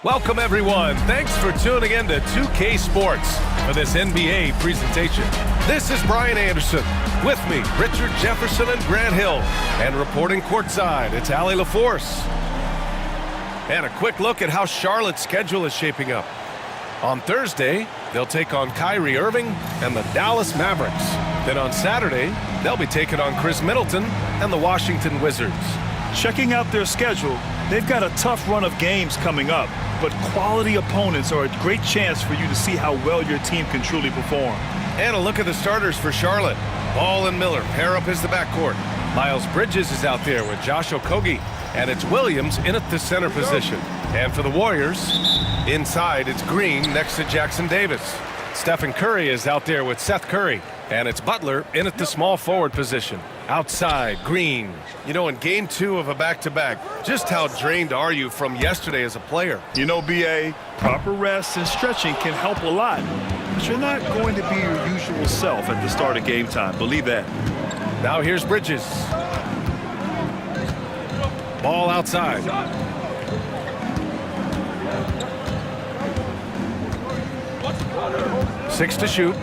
Welcome, everyone. Thanks for tuning in to 2K Sports for this NBA presentation. This is Brian Anderson. With me, Richard Jefferson and Grant Hill. And reporting courtside, it's Allie LaForce. And a quick look at how Charlotte's schedule is shaping up. On Thursday, they'll take on Kyrie Irving and the Dallas Mavericks. Then on Saturday, they'll be taking on Chris Middleton and the Washington Wizards. Checking out their schedule, they've got a tough run of games coming up, but quality opponents are a great chance for you to see how well your team can truly perform. And a look at the starters for Charlotte. Ball and Miller pair up as the backcourt. Miles Bridges is out there with Josh Okogie, and it's Williams in at the center position. And for the Warriors, inside it's Green next to Jackson Davis. Steph Curry is out there with Seth Curry, and it's Butler in at the small forward position. Outside, Green. You know, in game 2 of a back-to-back, just how drained are you from yesterday as a player? You know, B.A., proper rest and stretching can help a lot, but you're not going to be your usual self at the start of game time. Believe that. Now here's Bridges. Ball outside. Six to shoot.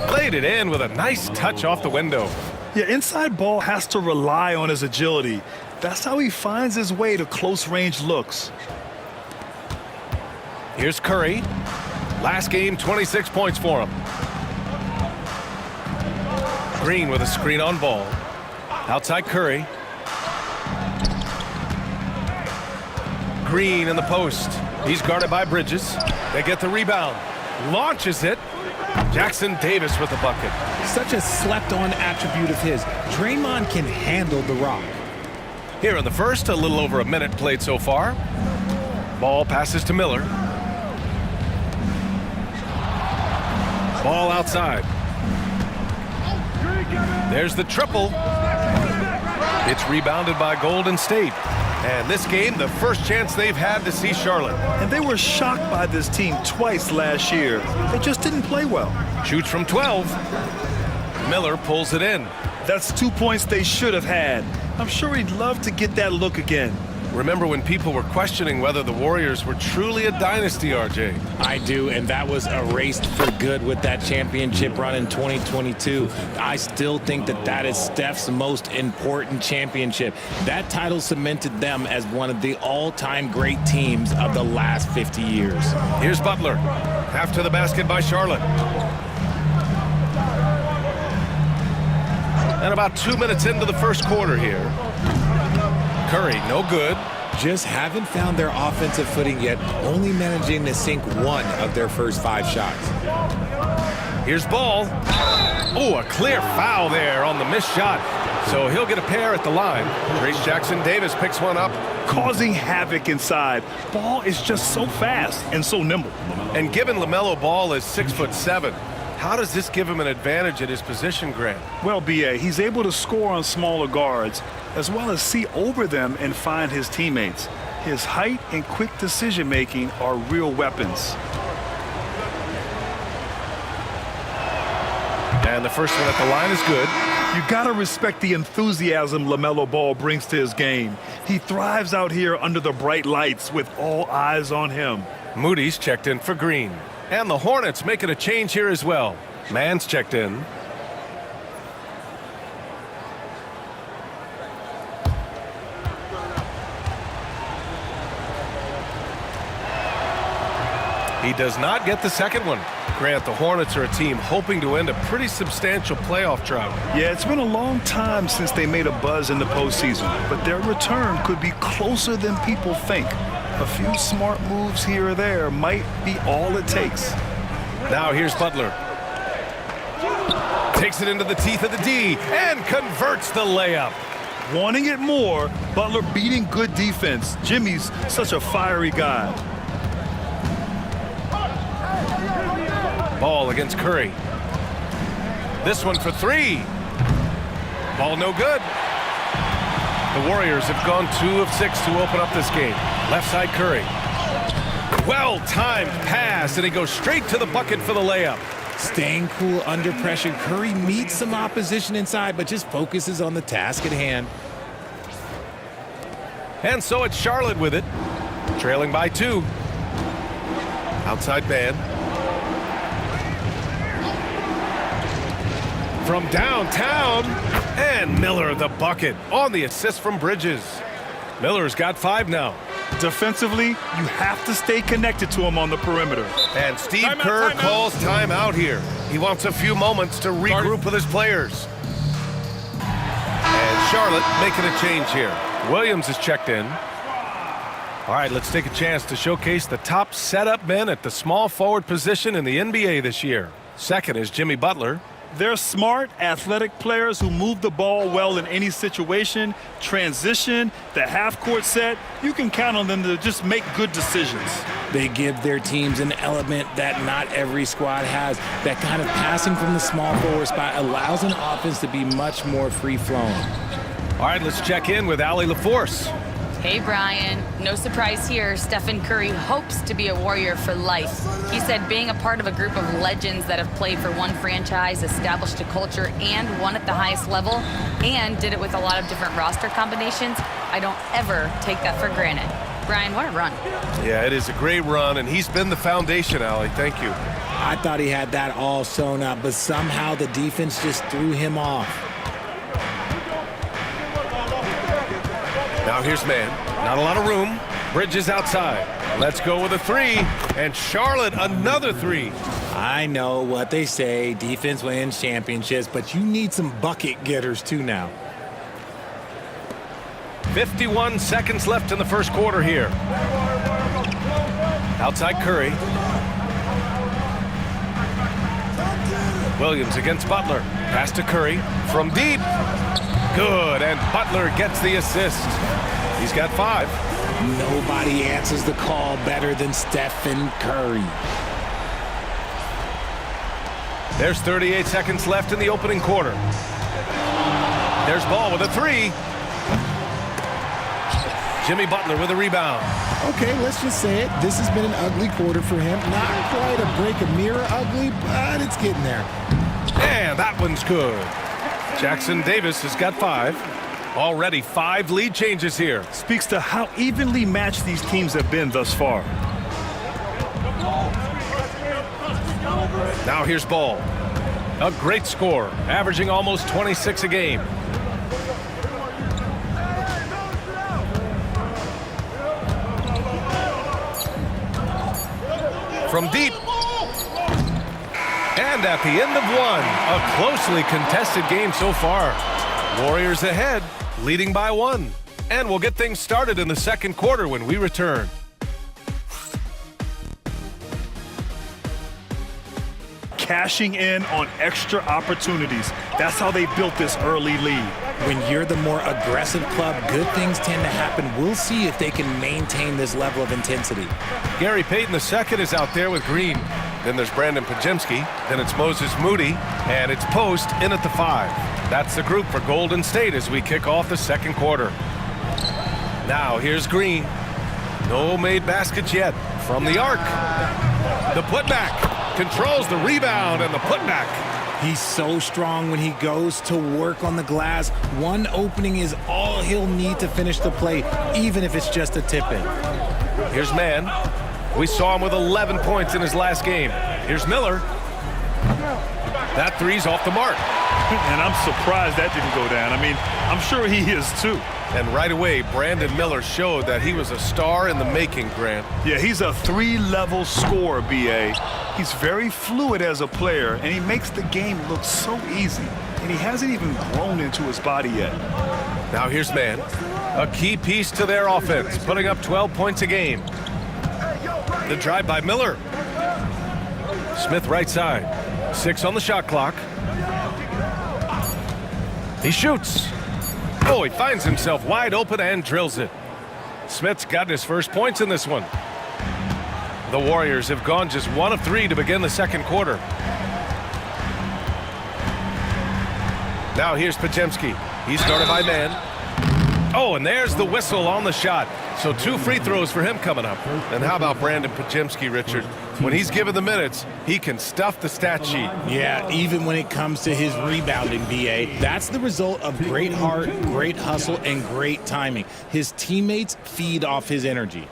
Played it in with a nice touch off the window. Yeah, inside ball has to rely on his agility. That's how he finds his way to close-range looks. Here's Curry. Last game, 26 points for him. Green with a screen on ball. Outside Curry. Green in the post. He's guarded by Bridges. They get the rebound. Launches it. Jackson Davis with the bucket. Such a slept-on attribute of his. Draymond can handle the rock. Here in the first, a little over a minute played so far. Ball passes to Miller. Ball outside. There's the triple. It's rebounded by Golden State. And this game, the first chance they've had to see Charlotte. And they were shocked by this team twice last year. They just didn't play well. Shoots from 12. Miller pulls it in. That's 2 points they should have had. I'm sure he'd love to get that look again. Remember when people were questioning whether the Warriors were truly a dynasty, RJ? I do, and that was erased for good with that championship run in 2022. I still think that that is Steph's most important championship. That title cemented them as one of the all-time great teams of the last 50 years. Here's Butler. After the basket by Charlotte. And about 2 minutes into the first quarter here. Curry, no good. Just haven't found their offensive footing yet, only managing to sink one of their first 5 shots. Here's Ball. Oh, a clear foul there on the missed shot. So he'll get a pair at the line. Trace Jackson Davis picks one up. Causing havoc inside. Ball is just so fast and so nimble. And given LaMelo Ball is 6'7", how does this give him an advantage at his position, Grant? Well, B.A., he's able to score on smaller guards, as well as see over them and find his teammates. His height and quick decision-making are real weapons. And the first one at the line is good. You gotta respect the enthusiasm LaMelo Ball brings to his game. He thrives out here under the bright lights with all eyes on him. Moody's checked in for Green. And the Hornets making a change here as well. Mann's checked in. He does not get the second one. Grant, the Hornets are a team hoping to end a pretty substantial playoff drought. Yeah, it's been a long time since they made a buzz in the postseason, but their return could be closer than people think. A few smart moves here or there might be all it takes. Now here's Butler. Takes it into the teeth of the D and converts the layup. Wanting it more, Butler beating good defense. Jimmy's such a fiery guy. Ball against Curry. This one for 3. Ball no good. The Warriors have gone 2 of 6 to open up this game. Left side Curry. Well-timed pass, and he goes straight to the bucket for the layup. Staying cool under pressure. Curry meets some opposition inside, but just focuses on the task at hand. And so it's Charlotte with it. Trailing by 2. Outside man. From downtown. And Miller the bucket on the assist from Bridges. Miller's got 5 now. Defensively, you have to stay connected to him on the perimeter. And Steve Kerr calls timeout here. He wants a few moments to regroup with his players. And Charlotte making a change here. Williams is checked in. All right, let's take a chance to showcase the top setup men at the small forward position in the NBA this year. Second is Jimmy Butler. They're smart, athletic players who move the ball well in any situation. Transition, the half-court set, you can count on them to just make good decisions. They give their teams an element that not every squad has. That kind of passing from the small forward spot allows an offense to be much more free-flowing. All right, let's check in with Allie LaForce. Hey, Brian. No surprise here. Stephen Curry hopes to be a Warrior for life. He said being a part of a group of legends that have played for one franchise, established a culture, and won at the highest level, and did it with a lot of different roster combinations, I don't ever take that for granted. Brian, what a run. Yeah, it is a great run, and he's been the foundation, Allie. Thank you. I thought he had that all sewn up, but somehow the defense just threw him off. Now here's man. Not a lot of room. Bridges outside. Let's go with a 3. And Charlotte, another 3. I know what they say, defense wins championships, but you need some bucket getters too now. 51 seconds left in the first quarter here. Outside Curry. Williams against Butler. Pass to Curry from deep. Good, and Butler gets the assist. He's got 5. Nobody answers the call better than Stephen Curry. There's 38 seconds left in the opening quarter. There's Ball with a 3. Jimmy Butler with a rebound. Okay, let's just say it. This has been an ugly quarter for him. Not quite a break a mirror ugly, but it's getting there. And that one's good. Jackson Davis has got 5. Already 5 lead changes here. Speaks to how evenly matched these teams have been thus far. Now here's Ball. A great score, averaging almost 26 a game. From deep. And at the end of 1, a closely contested game so far. Warriors ahead, leading by 1. And we'll get things started in the second quarter when we return. Cashing in on extra opportunities. That's how they built this early lead. When you're the more aggressive club, good things tend to happen. We'll see if they can maintain this level of intensity. Gary Payton II is out there with Green. Then there's Brandon Pajemski. Then it's Moses Moody. And it's Post in at the 5. That's the group for Golden State as we kick off the second quarter. Now here's Green. No made baskets yet. From the arc. The putback. Controls the rebound and the putback. He's so strong when he goes to work on the glass. One opening is all he'll need to finish the play, even if it's just a tip-in. Here's Mann. We saw him with 11 points in his last game. Here's Miller. That 3's off the mark. And I'm surprised that didn't go down. I mean, I'm sure he is too. And right away, Brandon Miller showed that he was a star in the making, Grant. Yeah, he's a 3-level scorer, B.A. He's very fluid as a player, and he makes the game look so easy. And he hasn't even grown into his body yet. Now here's Mann. A key piece to their offense, putting up 12 points a game. The drive by Miller. Smith right side. 6 on the shot clock. He shoots. Oh, he finds himself wide open and drills it. Smith's gotten his first points in this one. The Warriors have gone just 1 of 3 to begin the second quarter. Now here's Pajemski. He's started by Mann. Oh, and there's the whistle on the shot. So 2 free throws for him coming up. And how about Brandon Pajemski, Richard? When he's given the minutes, he can stuff the stat sheet. Yeah, even when it comes to his rebounding, B.A. That's the result of great heart, great hustle, and great timing. His teammates feed off his energy.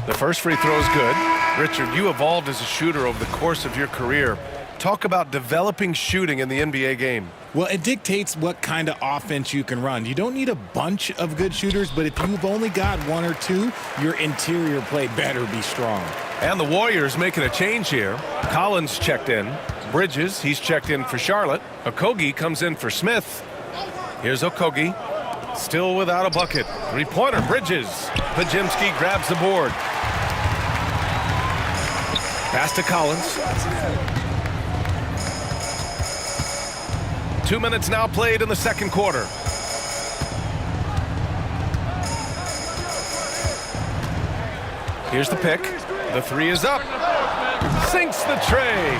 The first free throw is good. Richard, you evolved as a shooter over the course of your career. Talk about developing shooting in the NBA game. Well, it dictates what kind of offense you can run. You don't need a bunch of good shooters, but if you've only got one or two, your interior play better be strong. And the Warriors making a change here. Collins checked in. Bridges, he's checked in for Charlotte. Okogie comes in for Smith. Here's Okogie. Still without a bucket. Three-pointer, Bridges. Pajemski grabs the board. Pass to Collins. 2 minutes now played in the second quarter. Here's the pick. The three is up. Sinks the tray.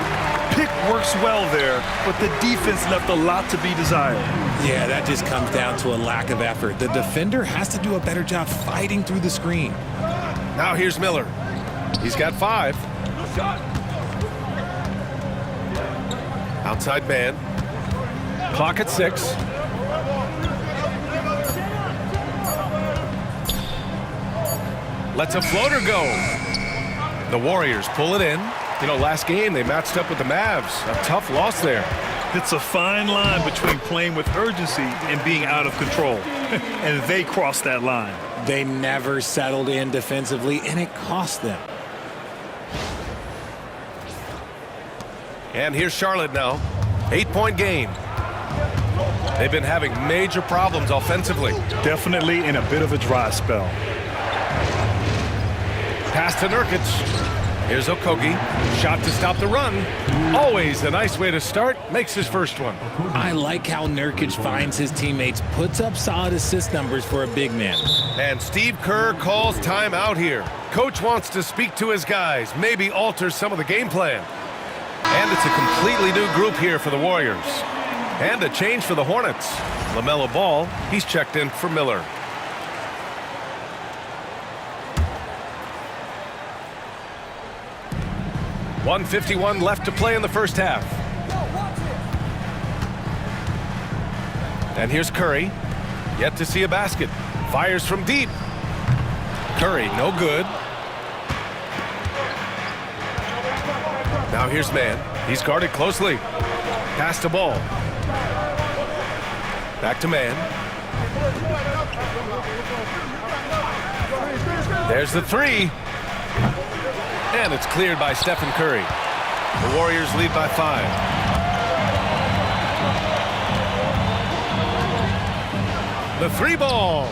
Pick works well there, but the defense left a lot to be desired. Yeah, that just comes down to a lack of effort. The defender has to do a better job fighting through the screen. Now here's Miller. He's got 5. Outside man. Clock at 6. Lets a floater go. The Warriors pull it in. You know, last game they matched up with the Mavs. A tough loss there. It's a fine line between playing with urgency and being out of control. And they crossed that line. They never settled in defensively, and it cost them. And here's Charlotte now. 8-point game. They've been having major problems offensively. Definitely in a bit of a dry spell. Pass to Nurkic. Here's Okogie. Shot to stop the run. Always a nice way to start. Makes his first one. I like how Nurkic finds his teammates, puts up solid assist numbers for a big man. And Steve Kerr calls timeout here. Coach wants to speak to his guys, maybe alter some of the game plan. And it's a completely new group here for the Warriors. And a change for the Hornets. LaMelo Ball, he's checked in for Miller. .151 left to play in the first half. And here's Curry. Yet to see a basket. Fires from deep. Curry, no good. Now here's man. He's guarded closely. Pass to Ball. Back to man. There's the three. And it's cleared by Stephen Curry. The Warriors lead by 5. The three ball.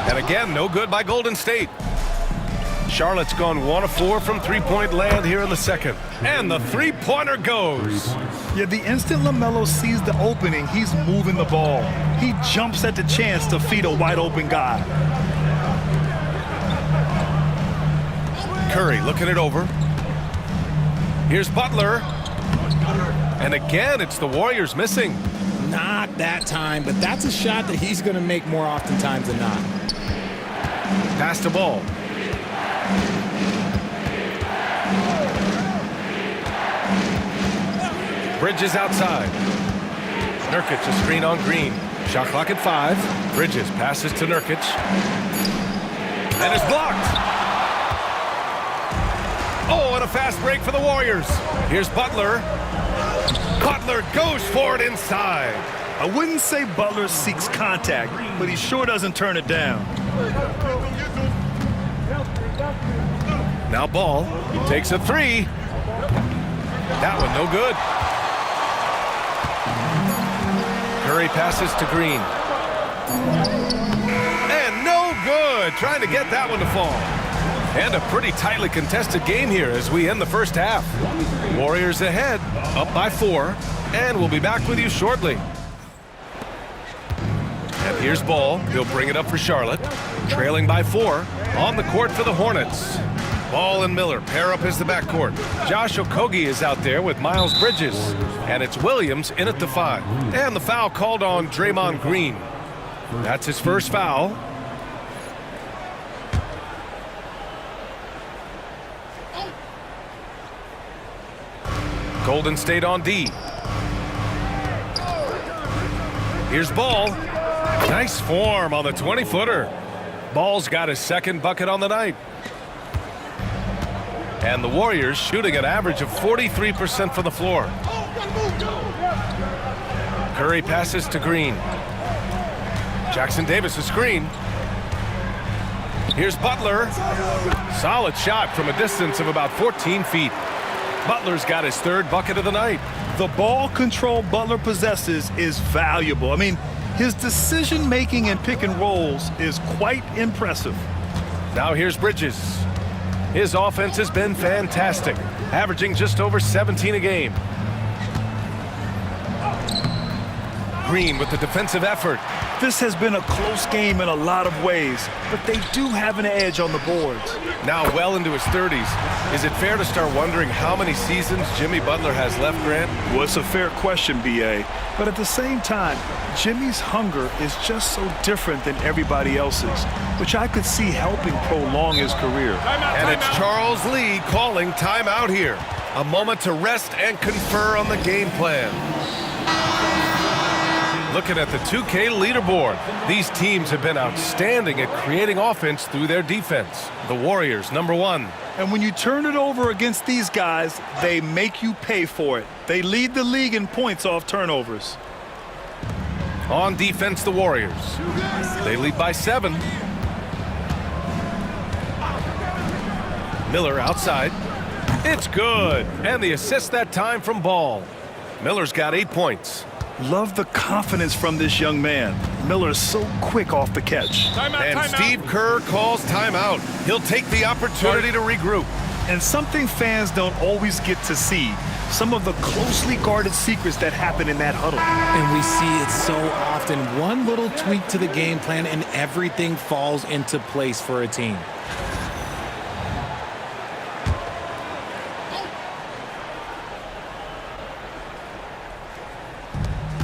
And again, no good by Golden State. Charlotte's gone 1 of 4 from three-point land here in the second. And the three-pointer goes. Yeah, the instant LaMelo sees the opening, he's moving the ball. He jumps at the chance to feed a wide-open guy. Curry looking it over. Here's Butler. And again, it's the Warriors missing. Not that time, but that's a shot that he's going to make more oftentimes than not. Pass to Ball. Bridges outside. Nurkic a screen on Green. Shot clock at 5. Bridges passes to Nurkic. And it's blocked. Oh, and a fast break for the Warriors. Here's Butler. Butler goes for it inside. I wouldn't say Butler seeks contact, but he sure doesn't turn it down. Now Ball takes a three. That one no good. Curry passes to Green. And no good. Trying to get that one to fall. And a pretty tightly contested game here as we end the first half. Warriors ahead, up by 4, and we'll be back with you shortly. And here's Ball. He'll bring it up for Charlotte. Trailing by 4 on the court for the Hornets. Ball and Miller pair up as the backcourt. Josh Okogie is out there with Miles Bridges. And it's Williams in at the 5. And the foul called on Draymond Green. That's his first foul. Golden State on D. Here's Ball. Nice form on the 20-footer. Ball's got his second bucket on the night. And the Warriors shooting an average of 43% from the floor. Curry passes to Green. Jackson Davis a screen. Here's Butler. Solid shot from a distance of about 14 feet. Butler's got his third bucket of the night. The ball control Butler possesses is valuable. I mean, his decision-making in pick and rolls is quite impressive. Now here's Bridges. His offense has been fantastic, averaging just over 17 a game. Green with the defensive effort. This has been a close game in a lot of ways, but they do have an edge on the boards. Now well into his 30s. Is it fair to start wondering how many seasons Jimmy Butler has left, Grant? Well, it's a fair question, B.A., but at the same time, Jimmy's hunger is just so different than everybody else's, which I could see helping prolong his career. And it's Charles Lee calling timeout here. A moment to rest and confer on the game plan. Looking at the 2K leaderboard, these teams have been outstanding at creating offense through their defense. The Warriors, #1. And when you turn it over against these guys, they make you pay for it. They lead the league in points off turnovers. On defense, the Warriors. They lead by 7. Miller outside. It's good. And the assist that time from Ball. Miller's got 8 points. Love the confidence from this young man. Miller's so quick off the catch. And Steve Kerr calls timeout. He'll take the opportunity to regroup. And something fans don't always get to see, some of the closely guarded secrets that happen in that huddle. And we see it so often. One little tweak to the game plan and everything falls into place for a team.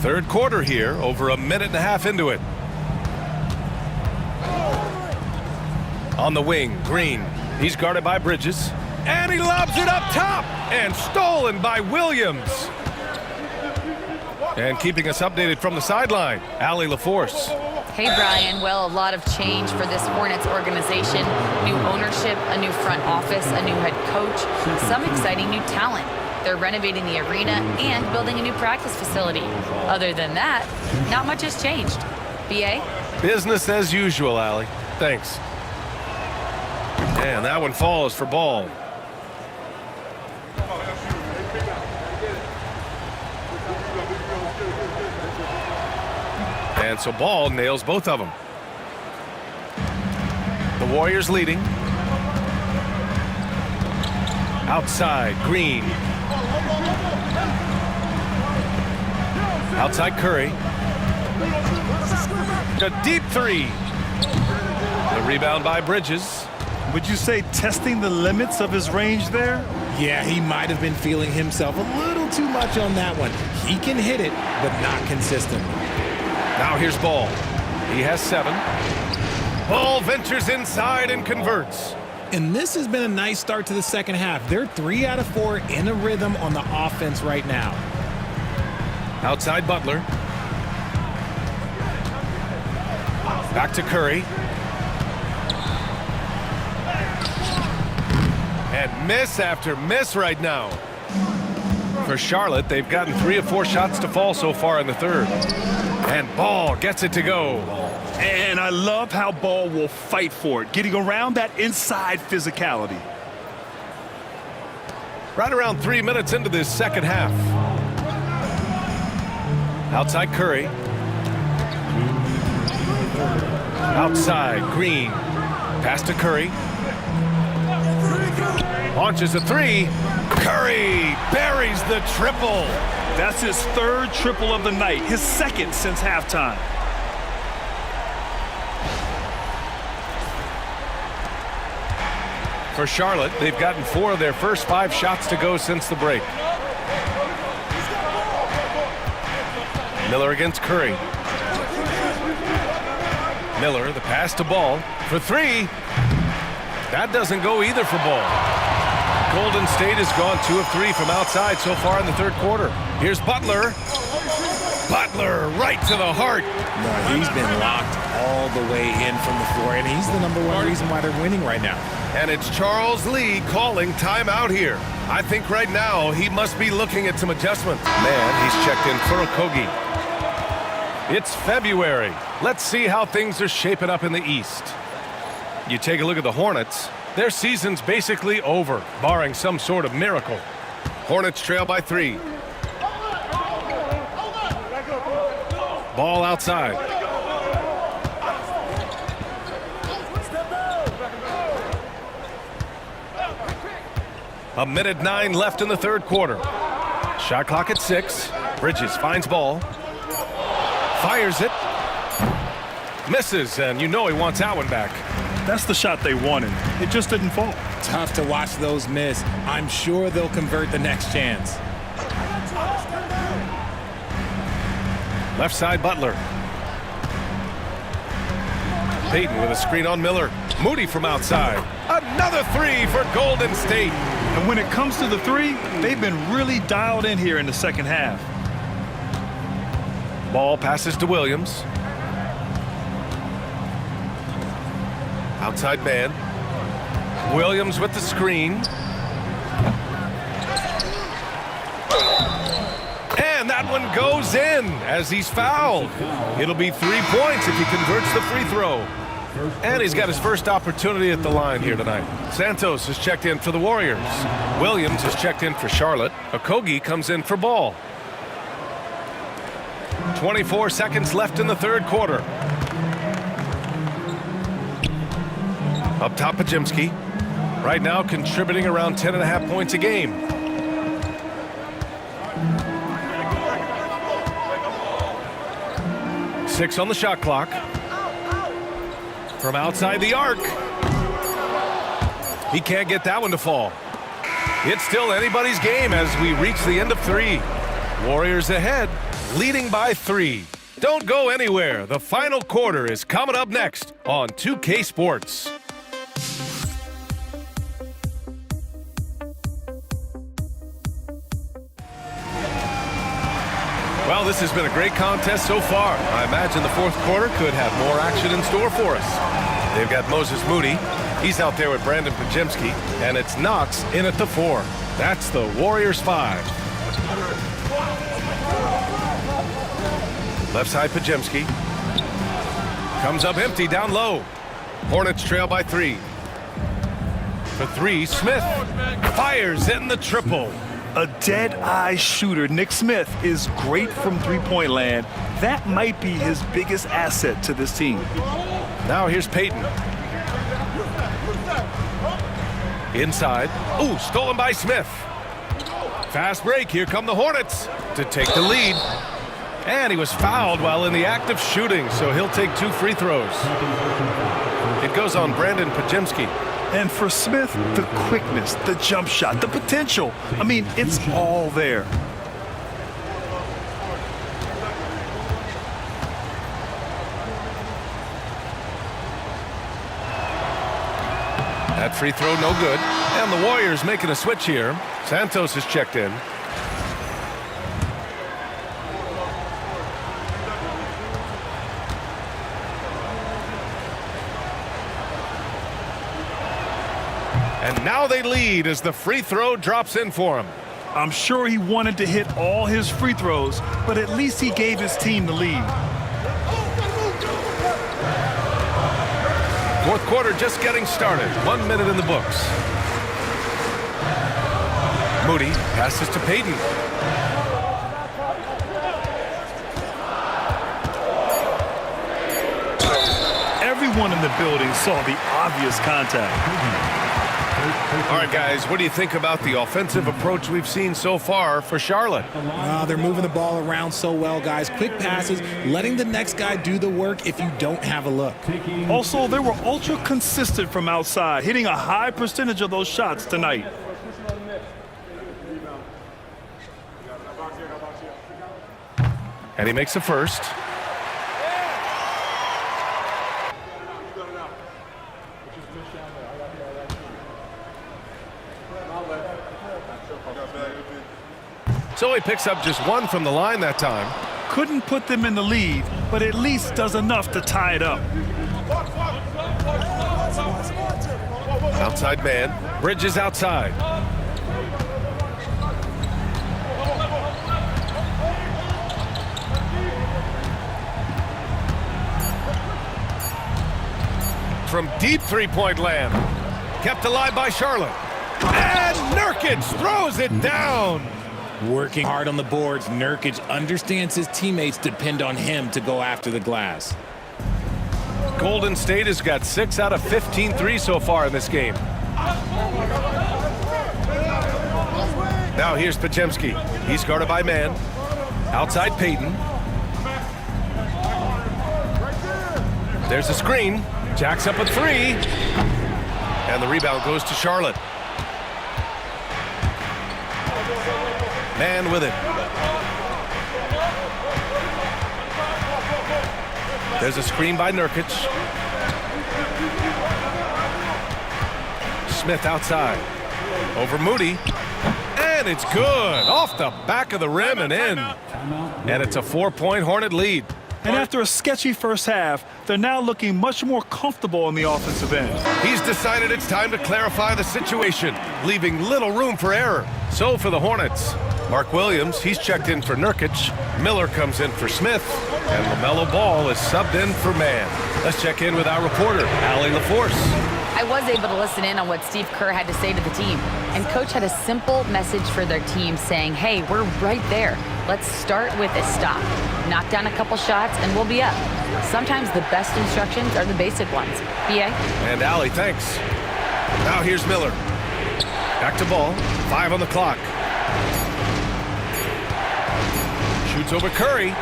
Third quarter here, over a minute and a half into it. On the wing, Green. He's guarded by Bridges. And he lobs it up top. And stolen by Williams. And keeping us updated from the sideline, Allie LaForce. Hey, Brian. Well, a lot of change for this Hornets organization. New ownership, a new front office, a new head coach, some exciting new talent. They're renovating the arena and building a new practice facility. Other than that, not much has changed. B.A.? Business as usual, Allie. Thanks. And that one falls for Ball. And so Ball nails both of them. The Warriors leading. Outside, Green. Outside Curry. A deep three. The rebound by Bridges. Would you say testing the limits of his range there? Yeah, he might have been feeling himself a little too much on that one. He can hit it, but not consistently. Now here's Ball. He has 7. Ball ventures inside and converts. And this has been a nice start to the second half. They're 3 out of 4 in a rhythm on the offense right now. Outside Butler. Back to Curry. And miss after miss right now. For Charlotte, they've gotten 3 of 4 shots to fall so far in the third. And Ball gets it to go. And I love how Ball will fight for it, getting around that inside physicality. Right around 3 minutes into this second half. Outside Curry. Outside Green. Pass to Curry. Launches a 3. Curry buries the triple. That's his 3rd triple of the night, his 2nd since halftime. For Charlotte, they've gotten 4 of their first 5 shots to go since the break. Miller against Curry. Miller, the pass to Ball for 3. That doesn't go either for Ball. Golden State has gone 2 of 3 from outside so far in the third quarter. Here's Butler. Butler right to the heart. No, he's been locked all the way in from the floor, and he's the #1 reason why they're winning right now. And it's Charles Lee calling timeout here. I think right now he must be looking at some adjustments. Man, he's checked in for Okogie. It's February. Let's see how things are shaping up in the East. You take a look at the Hornets. Their season's basically over, barring some sort of miracle. Hornets trail by 3. Ball outside. A minute 9 left in the third quarter. Shot clock at 6. Bridges finds ball. Fires it. Misses, and you know he wants that one back. That's the shot they wanted. It just didn't fall. Tough to watch those miss. I'm sure they'll convert the next chance. Left side, Butler. Payton with a screen on Miller. Moody from outside. Another 3 for Golden State. And when it comes to the 3, they've been really dialed in here in the second half. Ball passes to Williams. Outside man. Williams with the screen. And that one goes in as he's fouled. It'll be 3 points if he converts the free throw. And he's got his first opportunity at the line here tonight. Santos has checked in for the Warriors. Williams has checked in for Charlotte. Okogie comes in for Ball. 24 seconds left in the third quarter. Up top, Pajimski. Right now contributing around 10.5 points a game. Six on the shot clock. From outside the arc. He can't get that one to fall. It's still anybody's game as we reach the end of 3. Warriors ahead, leading by 3. Don't go anywhere. The final quarter is coming up next on 2K Sports. Well, this has been a great contest so far. I imagine the fourth quarter could have more action in store for us. They've got Moses Moody. He's out there with Brandon Pajimski. And it's Knox in at the 4. That's the Warriors 5. Left side, Pajimski. Comes up empty down low. Hornets trail by 3. For 3, Smith fires in the triple. A dead-eye shooter, Nick Smith, is great from three-point land. That might be his biggest asset to this team. Now here's Payton. Inside. Ooh, stolen by Smith. Fast break. Here come the Hornets to take the lead. And he was fouled while in the act of shooting, so he'll take 2 free throws. It goes on Brandon Pajimski. And for Smith, the quickness, the jump shot, the potential. I mean, it's all there. That free throw no good. And the Warriors making a switch here. Santos is checked in. And now they lead as the free throw drops in for him. I'm sure he wanted to hit all his free throws, but at least he gave his team the lead. Fourth quarter just getting started. 1 minute in the books. Moody passes to Payton. Everyone in the building saw the obvious contact. All right, guys, what do you think about the offensive approach we've seen so far for Charlotte? They're moving the ball around so well, guys. Quick passes, letting the next guy do the work if you don't have a look. Also, they were ultra consistent from outside, hitting a high percentage of those shots tonight. And he makes the first. So he picks up just 1 from the line that time. Couldn't put them in the lead, but at least does enough to tie it up. Outside man. Bridges outside. From deep three-point land. Kept alive by Charlotte. And Nurkic throws it down. Working hard on the boards, Nurkic understands his teammates depend on him to go after the glass. Golden State has got 6 out of 15 threes so far in this game. Now here's Podziemski. He's guarded by man. Outside Payton. There's a screen. Jacks up a 3. And the rebound goes to Charlotte. Man with it. There's a screen by Nurkic. Smith outside. Over Moody. And it's good. Off the back of the rim and in. And it's a 4-point Hornet lead. And after a sketchy first half, they're now looking much more comfortable on the offensive end. He's decided it's time to clarify the situation, leaving little room for error. So for the Hornets, Mark Williams, he's checked in for Nurkic. Miller comes in for Smith. And LaMelo Ball is subbed in for man. Let's check in with our reporter, Allie LaForce. I was able to listen in on what Steve Kerr had to say to the team. And Coach had a simple message for their team saying, hey, we're right there. Let's start with a stop. Knock down a couple shots and we'll be up. Sometimes the best instructions are the basic ones. BA? And Allie, thanks. Now here's Miller. Back to Ball. 5 on the clock. Shoots over Curry.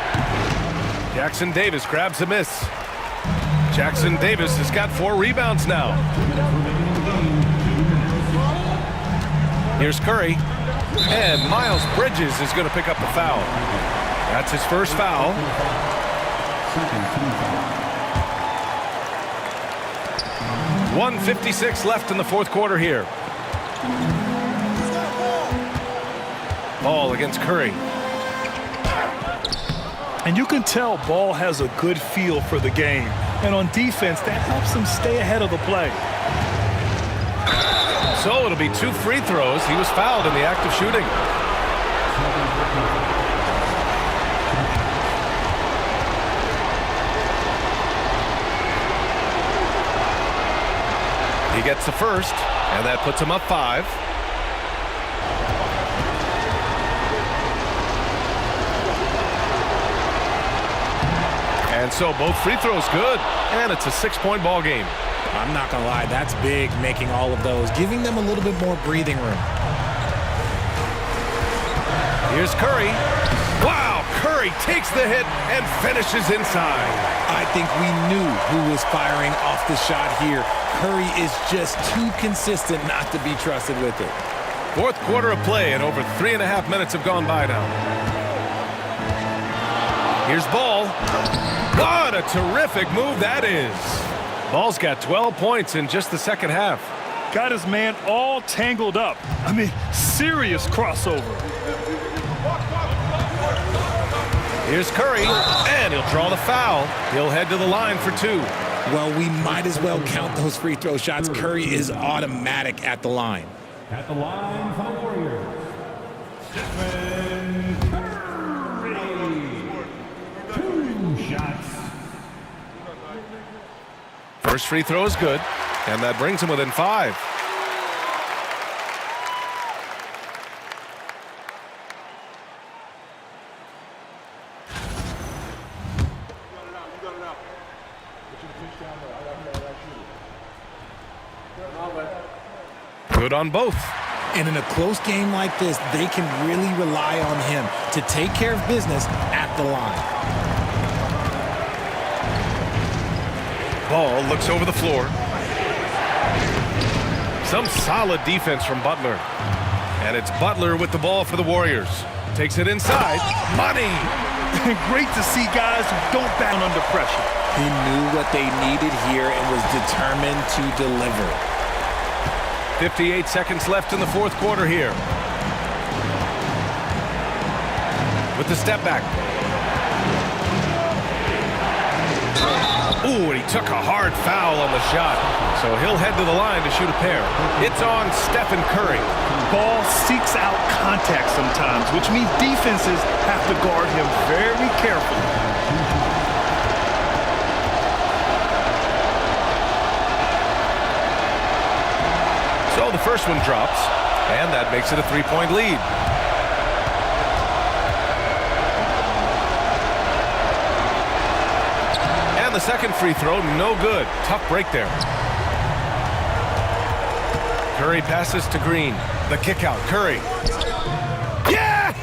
Jackson Davis grabs a miss. Jackson Davis has got 4 rebounds now. Here's Curry. And Miles Bridges is going to pick up the foul. That's his first foul. .156 left in the fourth quarter here. Ball against Curry. And you can tell Ball has a good feel for the game. And on defense, that helps him stay ahead of the play. So it'll be 2 free throws. He was fouled in the act of shooting. He gets the first, and that puts him up 5. And so both free throws good, and it's a 6-point ball game. I'm not going to lie, that's big, making all of those, giving them a little bit more breathing room. Here's Curry. Wow, Curry takes the hit and finishes inside. I think we knew who was firing off the shot here. Curry is just too consistent not to be trusted with it. Fourth quarter of play, and over 3.5 minutes have gone by now. Here's Ball. What a terrific move that is. Ball's got 12 points in just the second half. Got his man all tangled up. I mean, serious crossover. Here's Curry, and he'll draw the foul. He'll head to the line for 2. Well, we might as well count those free throw shots. Curry is automatic at the line. At the line for the Warriors, Steph Curry. 2 shots. First free throw is good, and that brings him within 5. Good on both. And in a close game like this, they can really rely on him to take care of business at the line. Ball looks over the floor. Some solid defense from Butler. And it's Butler with the ball for the Warriors. Takes it inside. Money! Great to see guys who don't back under pressure. He knew what they needed here and was determined to deliver. 58 seconds left in the fourth quarter here. With the step back. Ooh, and he took a hard foul on the shot. So he'll head to the line to shoot a pair. It's on Stephen Curry. Ball seeks out contact sometimes, which means defenses have to guard him very carefully. So the first one drops, and that makes it a three-point lead. And the second free throw, no good. Tough break there. Curry passes to Green. The kick out, Curry. Yes!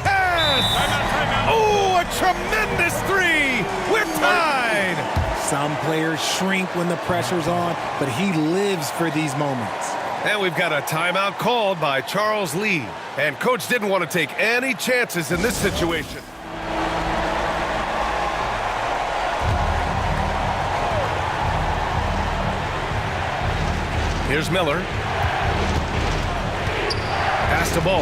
Oh, a tremendous three! We're tied! Some players shrink when the pressure's on, but he lives for these moments. And we've got a timeout called by Charles Lee. And coach didn't want to take any chances in this situation. Here's Miller. Pass to Ball.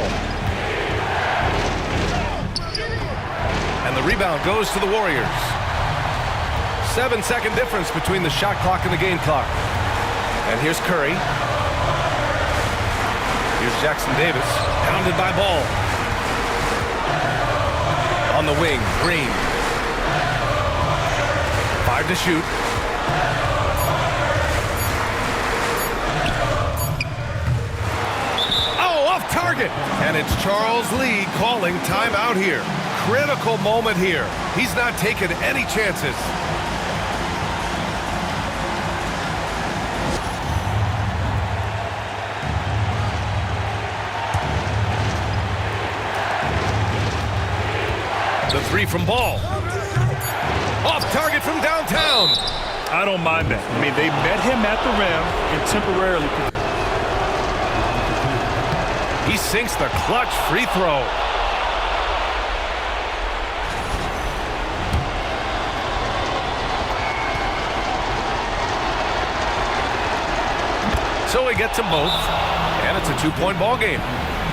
And the rebound goes to the Warriors. 7-second difference between the shot clock and the game clock. And here's Curry. Here's Jackson Davis, pounded by Ball. On the wing, Green. 5 to shoot. Oh, off target. And it's Charles Lee calling timeout here. Critical moment here. He's not taking any chances. The three from Ball. Off target from downtown. I don't mind that. I mean, they met him at the rim and temporarily. He sinks the clutch free throw. So he gets them both, and it's a two-point ball game.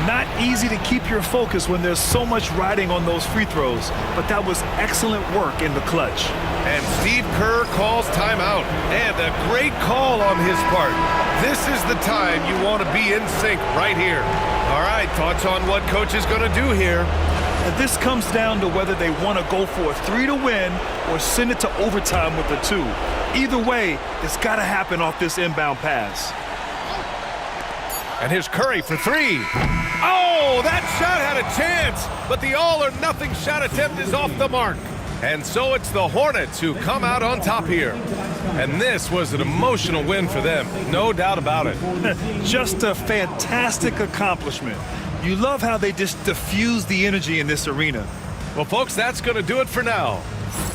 Not easy to keep your focus when there's so much riding on those free throws, but that was excellent work in the clutch. And Steve Kerr calls timeout, and a great call on his part. This is the time you want to be in sync right here. All right, thoughts on what coach is going to do here? And this comes down to whether they want to go for a 3 to win or send it to overtime with a 2. Either way, it's got to happen off this inbound pass. And here's Curry for 3. Oh, that shot had a chance, but the all-or-nothing shot attempt is off the mark. And so it's the Hornets who come out on top here. And this was an emotional win for them, no doubt about it. Just a fantastic accomplishment. You love how they just diffuse the energy in this arena. Well, folks, that's going to do it for now.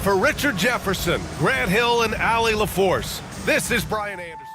For Richard Jefferson, Grant Hill, and Allie LaForce, this is Brian Anderson.